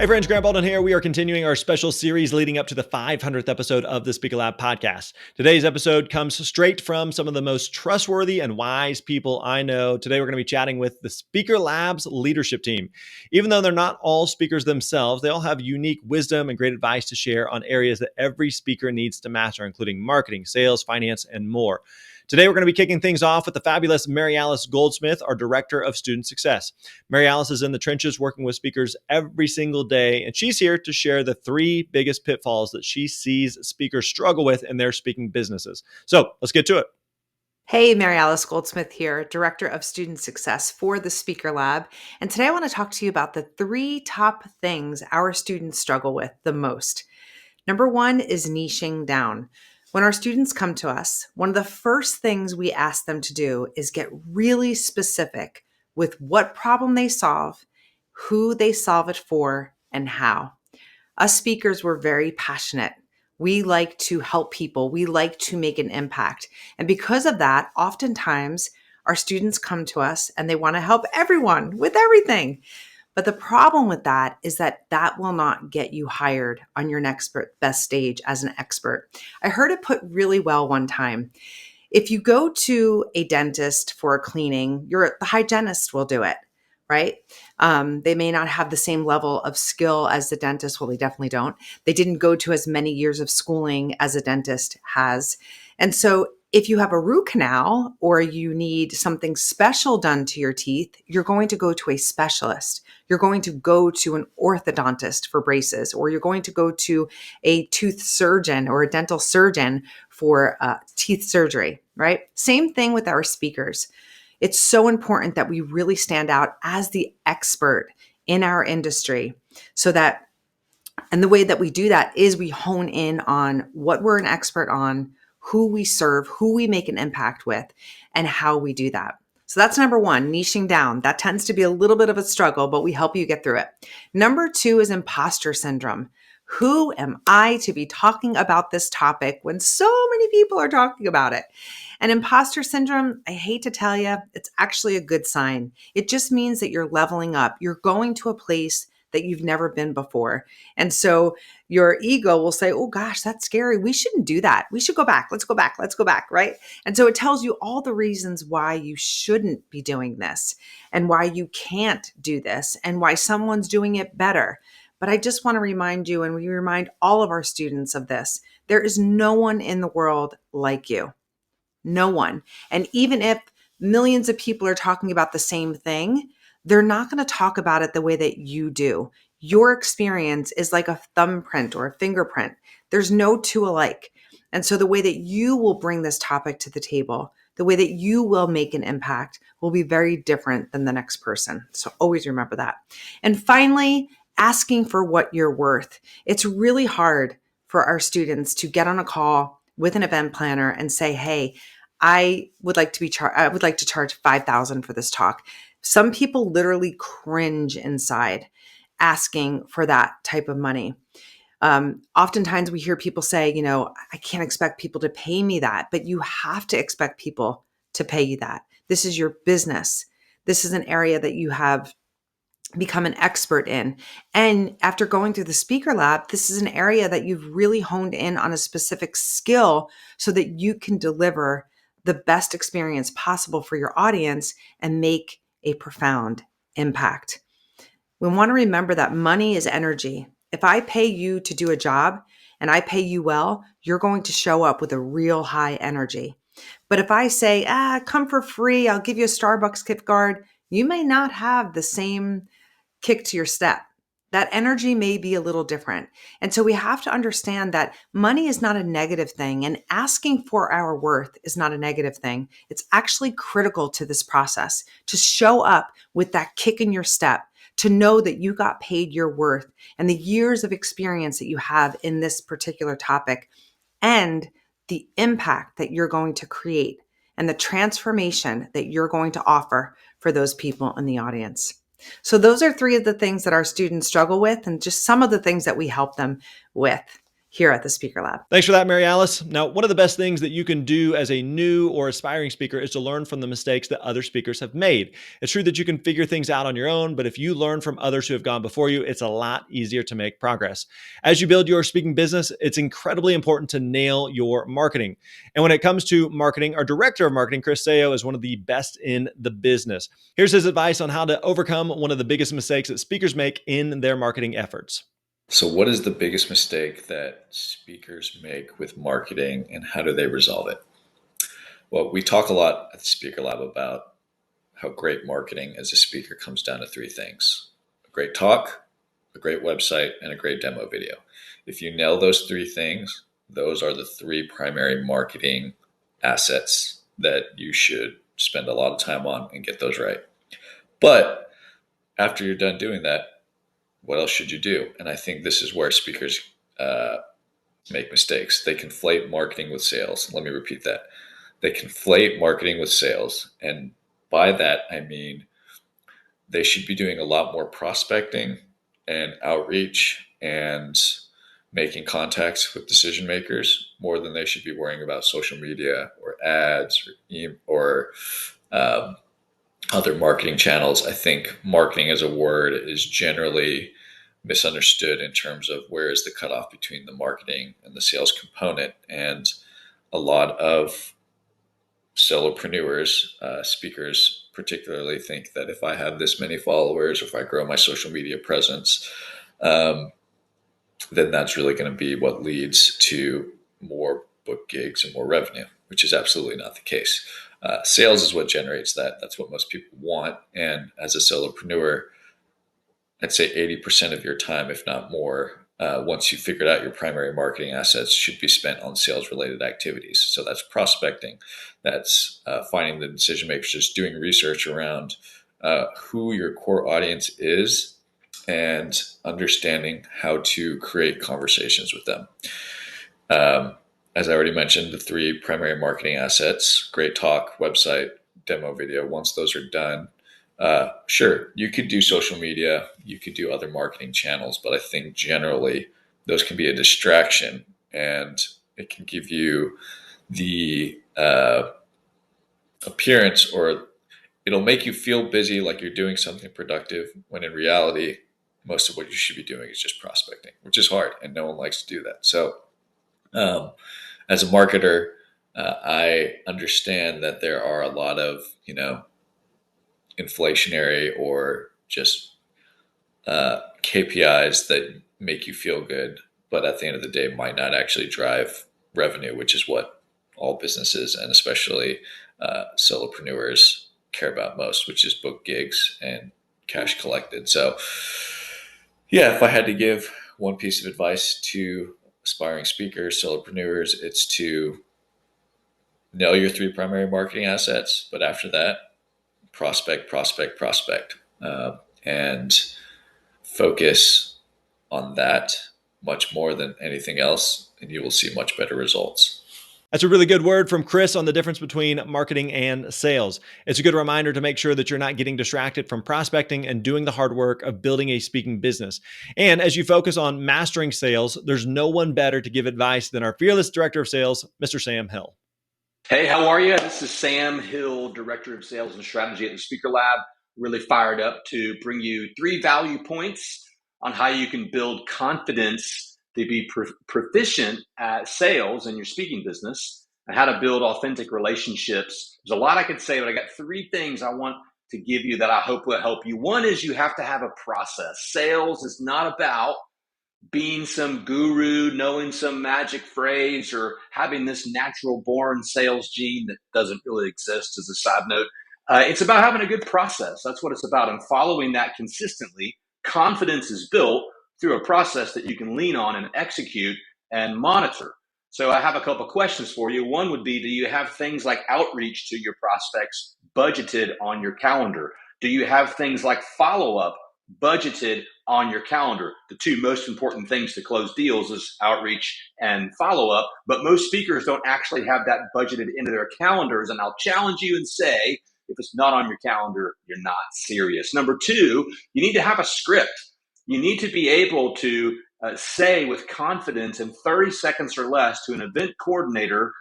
Hey friends, Grant Baldwin here. We are continuing our special series leading up to the 500th episode of the Speaker Lab podcast. Today's episode comes straight from some of the most trustworthy and wise people I know. Today we're going to be chatting with the Speaker Lab's leadership team. Even though they're not all speakers themselves, they all have unique wisdom and great advice to share on areas that every speaker needs to master, including marketing, sales, finance, and more. Today, we're going to be kicking things off with the fabulous Maryalice Goldsmith, our Director of Student Success. Maryalice is in the trenches working with speakers every single day, and she's here to share the 3 biggest pitfalls that she sees speakers struggle with in their speaking businesses. So let's get to it. Hey, Maryalice Goldsmith here, Director of Student Success for the Speaker Lab. And today I want to talk to you about the 3 top things our students struggle with the most. Number 1 is niching down. When our students come to us, one of the first things we ask them to do is get really specific with what problem they solve, who they solve it for, and how. Us speakers were very passionate. We like to help people. We like to make an impact. And because of that, oftentimes our students come to us and they want to help everyone with everything. But the problem with that is that that will not get you hired on your next best stage as an expert. I heard it put really well one time. If you go to a dentist for a cleaning, the hygienist will do it, right? They may not have the same level of skill as the dentist. Well, they definitely don't. They didn't go to as many years of schooling as a dentist has. And so if you have a root canal or you need something special done to your teeth, you're going to go to a specialist. You're going to go to an orthodontist for braces, or you're going to go to a tooth surgeon or a dental surgeon for teeth surgery, right? Same thing with our speakers. It's so important that we really stand out as the expert in our industry and the way that we do that is we hone in on what we're an expert on, who we serve, who we make an impact with, and how we do that. So that's number 1, niching down. That tends to be a little bit of a struggle, but we help you get through it. Number 2 is imposter syndrome. Who am I to be talking about this topic when so many people are talking about it? And imposter syndrome, I hate to tell you, it's actually a good sign. It just means that you're leveling up. You're going to a place that you've never been before. And so your ego will say, oh gosh, that's scary. We shouldn't do that. We should go back. Let's go back. Let's go back, right? And so it tells you all the reasons why you shouldn't be doing this and why you can't do this and why someone's doing it better. But I just want to remind you, and we remind all of our students of this, there is no one in the world like you. No one. And even if millions of people are talking about the same thing, they're not going to talk about it the way that you do. Your experience is like a thumbprint or a fingerprint. There's no two alike. And so the way that you will bring this topic to the table, the way that you will make an impact will be very different than the next person. So always remember that. And finally, asking for what you're worth. It's really hard for our students to get on a call with an event planner and say, hey, I would like to charge $5,000 for this talk. Some people literally cringe inside asking for that type of money. Oftentimes we hear people say, I can't expect people to pay me that, but you have to expect people to pay you that. This is your business. This is an area that you have become an expert in. And after going through the Speaker Lab, this is an area that you've really honed in on a specific skill so that you can deliver the best experience possible for your audience and make a profound impact. We want to remember that money is energy. If I pay you to do a job and I pay you well, you're going to show up with a real high energy. But if I say, come for free, I'll give you a Starbucks gift card, you may not have the same kick to your step. That energy may be a little different. And so we have to understand that money is not a negative thing, and asking for our worth is not a negative thing. It's actually critical to this process to show up with that kick in your step, to know that you got paid your worth and the years of experience that you have in this particular topic and the impact that you're going to create and the transformation that you're going to offer for those people in the audience. So those are 3 of the things that our students struggle with and just some of the things that we help them with. here at the Speaker Lab. Thanks for that, Maryalice. Now, one of the best things that you can do as a new or aspiring speaker is to learn from the mistakes that other speakers have made. It's true that you can figure things out on your own, but if you learn from others who have gone before you, it's a lot easier to make progress. As you build your speaking business, it's incredibly important to nail your marketing. And when it comes to marketing, our director of marketing, Chris Sayo, is one of the best in the business. Here's his advice on how to overcome one of the biggest mistakes that speakers make in their marketing efforts. So what is the biggest mistake that speakers make with marketing, and how do they resolve it? Well, we talk a lot at the Speaker Lab about how great marketing as a speaker comes down to three things: a great talk, a great website, and a great demo video. If you nail those three things, those are the three primary marketing assets that you should spend a lot of time on and get those right. But after you're done doing that, what else should you do? And I think this is where speakers make mistakes. They conflate marketing with sales. Let me repeat that. They conflate marketing with sales. And by that, I mean they should be doing a lot more prospecting and outreach and making contacts with decision makers more than they should be worrying about social media or ads or other marketing channels. I think marketing as a word is generally misunderstood in terms of where is the cutoff between the marketing and the sales component. And a lot of solopreneurs, speakers particularly, think that if I have this many followers, or if I grow my social media presence, then that's really going to be what leads to more book gigs and more revenue, which is absolutely not the case. Sales is what generates that. That's what most people want. And as a solopreneur, I'd say 80% of your time, if not more, once you've figured out your primary marketing assets, should be spent on sales-related activities. So that's prospecting, that's finding the decision makers, just doing research around who your core audience is and understanding how to create conversations with them. As I already mentioned, the three primary marketing assets: great talk, website, demo video. Once those are done, sure, you could do social media, you could do other marketing channels, but I think generally those can be a distraction, and it can give you the appearance, or it'll make you feel busy, like you're doing something productive, when in reality, most of what you should be doing is just prospecting, which is hard, and no one likes to do that. So as a marketer, I understand that there are a lot of, inflationary or just KPIs that make you feel good, but at the end of the day might not actually drive revenue, which is what all businesses and especially solopreneurs care about most, which is book gigs and cash collected. So yeah, if I had to give one piece of advice to aspiring speakers, solopreneurs, it's to nail your three primary marketing assets, but after that, prospect, and focus on that much more than anything else, and you will see much better results. That's a really good word from Chris on the difference between marketing and sales. It's a good reminder to make sure that you're not getting distracted from prospecting and doing the hard work of building a speaking business. And as you focus on mastering sales, there's no one better to give advice than our fearless director of sales, Mr. Sam Hill. Hey, how are you? This is Sam Hill, Director of Sales and Strategy at the Speaker Lab. Really fired up to bring you 3 value points on how you can build confidence to be proficient at sales in your speaking business, and how to build authentic relationships. There's a lot I could say, but I got 3 things I want to give you that I hope will help you. One is you have to have a process. Sales is not about being some guru, knowing some magic phrase, or having this natural born sales gene that doesn't really exist, as a side note. It's about having a good process. That's what it's about. And following that consistently, confidence is built through a process that you can lean on and execute and monitor. So I have a couple of questions for you. One would be, do you have things like outreach to your prospects budgeted on your calendar? Do you have things like follow-up budgeted on your calendar? The 2 most important things to close deals is outreach and follow-up, but most speakers don't actually have that budgeted into their calendars. And I'll challenge you and say, if it's not on your calendar, you're not serious. Number 2, you need to have a script. You need to be able to say with confidence in 30 seconds or less to an event coordinator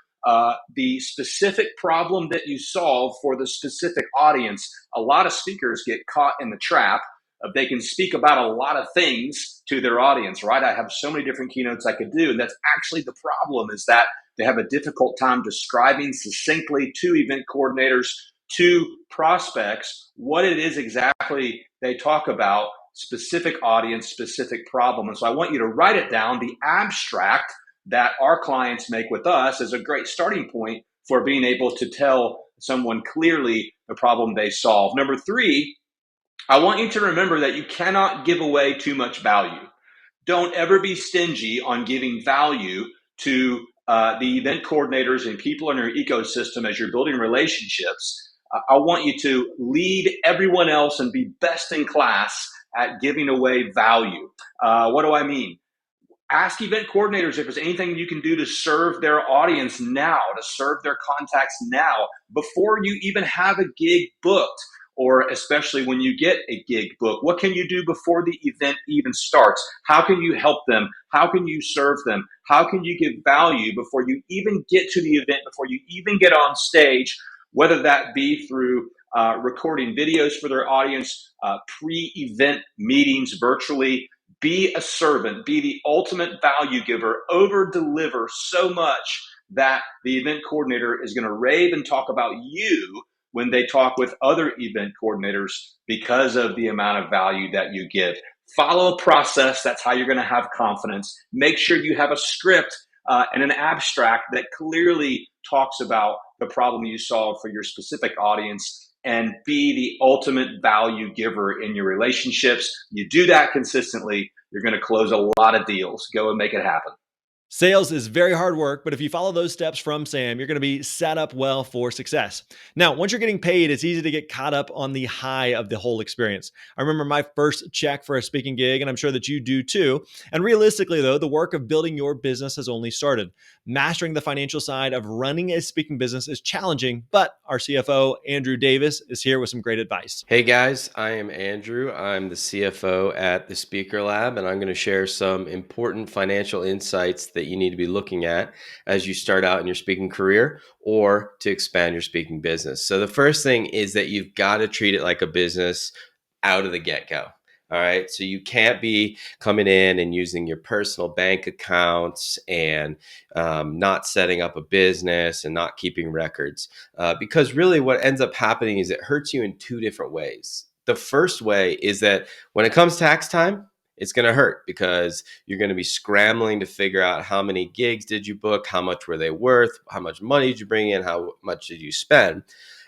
the specific problem that you solve for the specific audience. A lot of speakers get caught in the trap of they can speak about a lot of things to their audience, right? I have so many different keynotes I could do. And that's actually the problem, is that they have a difficult time describing succinctly to event coordinators, to prospects, what it is exactly they talk about, specific audience, specific problem. And so I want you to write it down. The abstract that our clients make with us is a great starting point for being able to tell someone clearly the problem they solve. Number 3, I want you to remember that you cannot give away too much value. Don't ever be stingy on giving value to the event coordinators and people in your ecosystem as you're building relationships. I want you to lead everyone else and be best in class at giving away value. What do I mean? Ask event coordinators if there's anything you can do to serve their audience now, to serve their contacts now, before you even have a gig booked, or especially when you get a gig booked. What can you do before the event even starts? How can you help them? How can you serve them? How can you give value before you even get to the event, before you even get on stage, whether that be through recording videos for their audience, pre-event meetings virtually. Be a servant, be the ultimate value giver, over deliver so much that the event coordinator is going to rave and talk about you when they talk with other event coordinators because of the amount of value that you give. Follow a process. That's how you're going to have confidence. Make sure you have a script and an abstract that clearly talks about the problem you solve for your specific audience, and be the ultimate value giver in your relationships. You do that consistently, you're going to close a lot of deals. Go and make it happen. Sales is very hard work, but if you follow those steps from Sam, you're going to be set up well for success. Now, once you're getting paid, it's easy to get caught up on the high of the whole experience. I remember my first check for a speaking gig, and I'm sure that you do too. And realistically, though, the work of building your business has only started. Mastering the financial side of running a speaking business is challenging, but our CFO, Andrew Davis, is here with some great advice. Hey guys, I am Andrew. I'm the CFO at the Speaker Lab, and I'm going to share some important financial insights that you need to be looking at as you start out in your speaking career or to expand your speaking business. So the first thing is that you've got to treat it like a business out of the get-go. All right. So you can't be coming in and using your personal bank accounts and not setting up a business and not keeping records, because really what ends up happening is it hurts you in 2 different ways. The first way is that when it comes tax time, it's going to hurt because you're going to be scrambling to figure out how many gigs did you book, how much were they worth, how much money did you bring in, how much did you spend.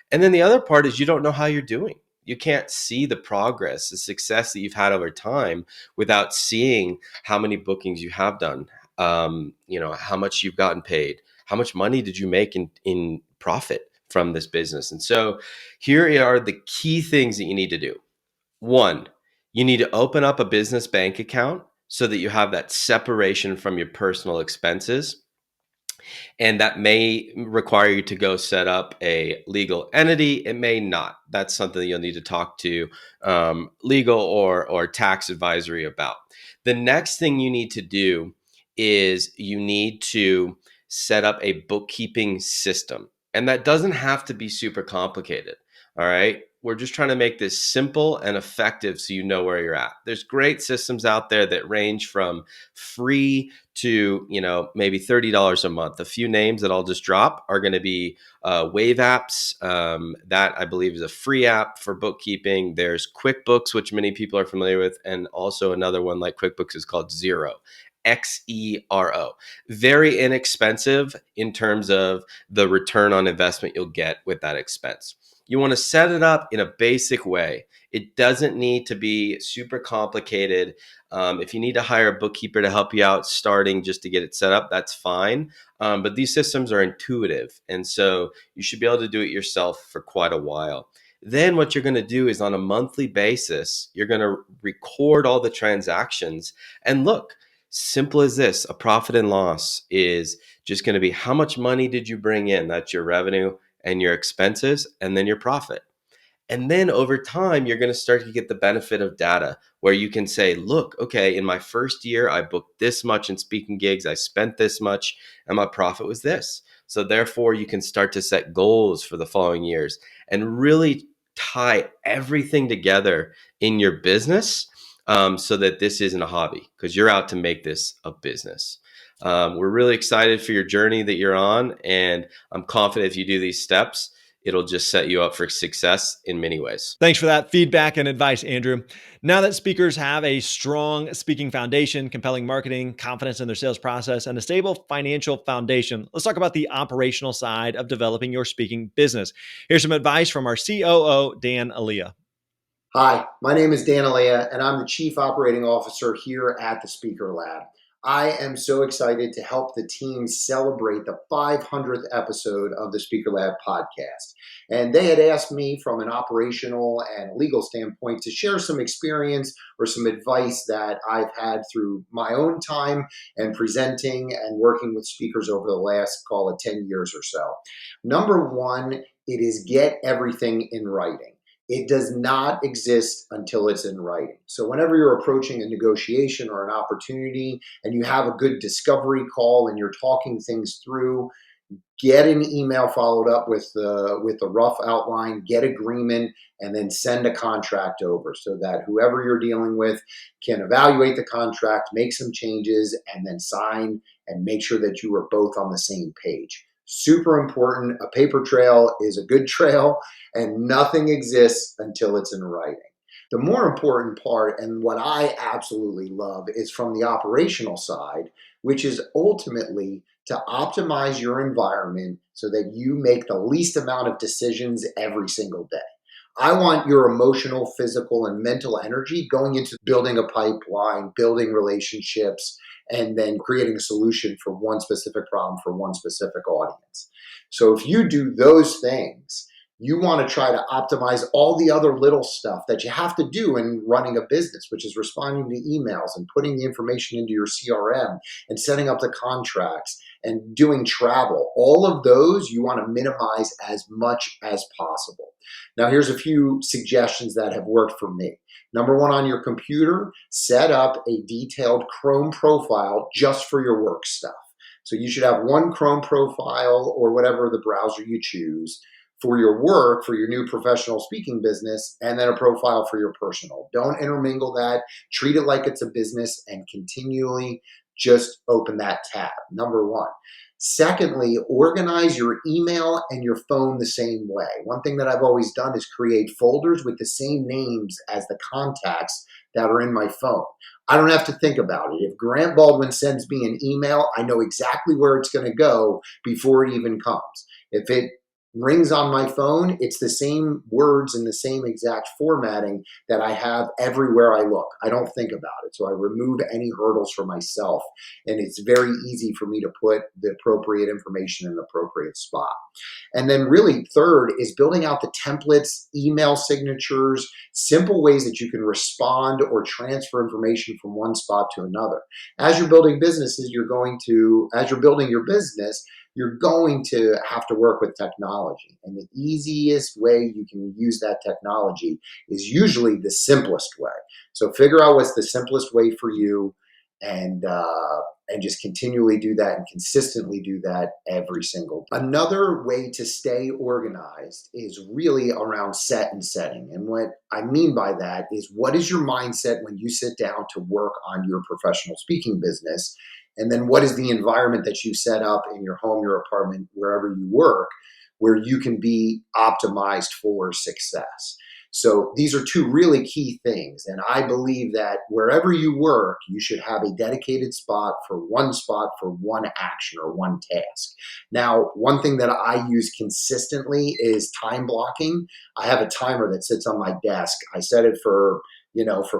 And then the other part is you don't know how you're doing. You can't see the progress, the success that you've had over time without seeing how many bookings you have done, how much you've gotten paid, how much money did you make in profit from this business. And so here are the key things that you need to do. 1, you need to open up a business bank account so that you have that separation from your personal expenses. And that may require you to go set up a legal entity. It may not. That's something that you'll need to talk to legal or tax advisory about. The next thing you need to do is you need to set up a bookkeeping system. And that doesn't have to be super complicated. All right. We're just trying to make this simple and effective so you know where you're at. There's great systems out there that range from free to, maybe $30 a month. A few names that I'll just drop are going to be Wave Apps. That I believe is a free app for bookkeeping. There's QuickBooks, which many people are familiar with. And also another one like QuickBooks is called Xero. Xero. Very inexpensive in terms of the return on investment you'll get with that expense. You want to set it up in a basic way. It doesn't need to be super complicated. If you need to hire a bookkeeper to help you out starting just to get it set up, that's fine. But these systems are intuitive. And so you should be able to do it yourself for quite a while. Then what you're going to do is on a monthly basis, you're going to record all the transactions. And look, simple as this, a profit and loss is just going to be how much money did you bring in? That's your revenue and your expenses, and then your profit. And then over time, you're going to start to get the benefit of data where you can say, look, okay, in my first year, I booked this much in speaking gigs, I spent this much, and my profit was this. So therefore, you can start to set goals for the following years and really tie everything together in your business, so that this isn't a hobby, because you're out to make this a business. We're really excited for your journey that you're on, and I'm confident if you do these steps, it'll just set you up for success in many ways. Thanks for that feedback and advice, Andrew. Now that speakers have a strong speaking foundation, compelling marketing, confidence in their sales process, and a stable financial foundation, let's talk about the operational side of developing your speaking business. Here's some advice from our COO, Dan Alia. Hi, my name is Dan Alia, and I'm the Chief Operating Officer here at the Speaker Lab. I am so excited to help the team celebrate the 500th episode of the Speaker Lab podcast. And they had asked me from an operational and legal standpoint to share some experience or some advice that I've had through my own time and presenting and working with speakers over the last, call it 10 years or so. Number one, it is get everything in writing. It does not exist until it's in writing. So whenever you're approaching a negotiation or an opportunity and you have a good discovery call and you're talking things through, get an email followed up with the rough outline, get agreement, and then send a contract over so that whoever you're dealing with can evaluate the contract, make some changes, and then sign and make sure that you are both on the same page. Super important. A paper trail is a good trail, and nothing exists until it's in writing. The more important part, and what I absolutely love, is from the operational side, which is ultimately to optimize your environment so that you make the least amount of decisions every single day. I want your emotional, physical, and mental energy going into building a pipeline, building relationships, and then creating a solution for one specific problem for one specific audience. So if you do those things, you want to try to optimize all the other little stuff that you have to do in running a business, which is responding to emails and putting the information into your CRM and setting up the contracts and doing travel. All of those you want to minimize as much as possible. Now, here's a few suggestions that have worked for me. Number one, on your computer, set up a detailed Chrome profile just for your work stuff. So you should have one Chrome profile or whatever the browser you choose for your work, for your new professional speaking business, and then a profile for your personal. Don't intermingle that. Treat it like it's a business and continually just open that tab. Number one. Secondly, organize your email and your phone the same way. One thing that I've always done is create folders with the same names as the contacts that are in my phone. I don't have to think about it. If Grant Baldwin sends me an email, I know exactly where it's going to go before it even comes. If it rings on my phone, it's the same words in the same exact formatting that I have everywhere I look. I don't think about it. So I remove any hurdles for myself. And it's very easy for me to put the appropriate information in the appropriate spot. And then really third is building out the templates, email signatures, simple ways that you can respond or transfer information from one spot to another. As you're building businesses, as you're building your business, you're going to have to work with technology. And the easiest way you can use that technology is usually the simplest way. So figure out what's the simplest way for you and just continually do that and consistently do that every single day. Another way to stay organized is really around set and setting. And what I mean by that is, what is your mindset when you sit down to work on your professional speaking business? And then what is the environment that you set up in your home, your apartment, wherever you work, where you can be optimized for success? So these are two really key things. And I believe that wherever you work, you should have a dedicated spot for one action or one task. Now, one thing that I use consistently is time blocking. I have a timer that sits on my desk. I set it for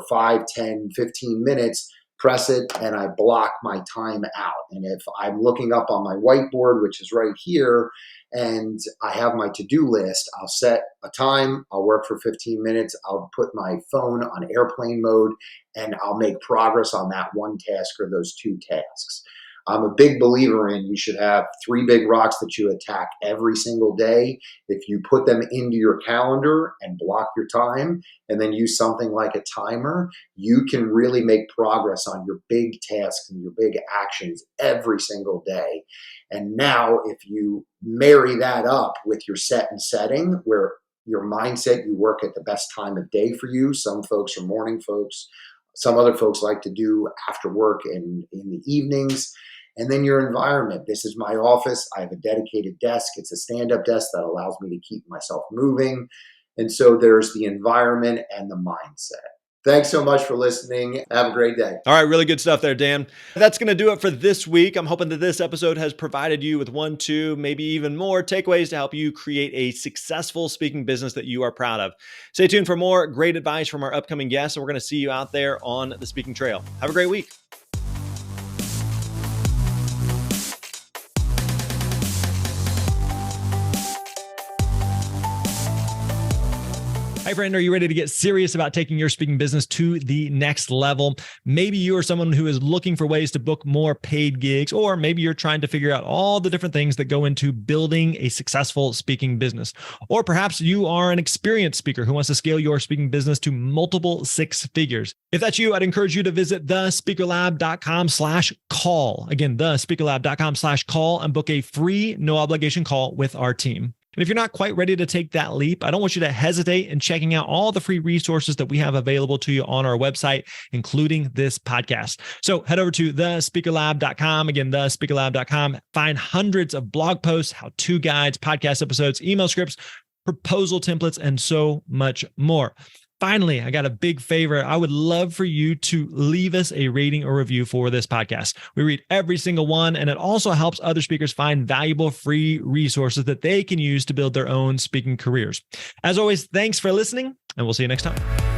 5, 10, 15 minutes. Press it, and I block my time out. And if I'm looking up on my whiteboard, which is right here, and I have my to-do list, I'll set a time, I'll work for 15 minutes, I'll put my phone on airplane mode, and I'll make progress on that one task or those two tasks. I'm a big believer in you should have 3 big rocks that you attack every single day. If you put them into your calendar and block your time and then use something like a timer, you can really make progress on your big tasks and your big actions every single day. And now if you marry that up with your set and setting, where your mindset, you work at the best time of day for you. Some folks are morning folks. Some other folks like to do after work in the evenings. And then your environment. This is my office. I have a dedicated desk. It's a stand-up desk that allows me to keep myself moving. And so there's the environment and the mindset. Thanks so much for listening. Have a great day. All right, really good stuff there, Dan. That's going to do it for this week. I'm hoping that this episode has provided you with 1, 2, maybe even more takeaways to help you create a successful speaking business that you are proud of. Stay tuned for more great advice from our upcoming guests, and we're going to see you out there on the speaking trail. Have a great week. Hi, friend. Are you ready to get serious about taking your speaking business to the next level? Maybe you are someone who is looking for ways to book more paid gigs, or maybe you're trying to figure out all the different things that go into building a successful speaking business. Or perhaps you are an experienced speaker who wants to scale your speaking business to multiple 6 figures. If that's you, I'd encourage you to visit thespeakerlab.com/call. Again, thespeakerlab.com/call and book a free, no obligation call with our team. And if you're not quite ready to take that leap, I don't want you to hesitate in checking out all the free resources that we have available to you on our website, including this podcast. So head over to thespeakerlab.com. Again, thespeakerlab.com. Find hundreds of blog posts, how-to guides, podcast episodes, email scripts, proposal templates, and so much more. Finally, I got a big favor. I would love for you to leave us a rating or review for this podcast. We read every single one, and it also helps other speakers find valuable free resources that they can use to build their own speaking careers. As always, thanks for listening, and we'll see you next time.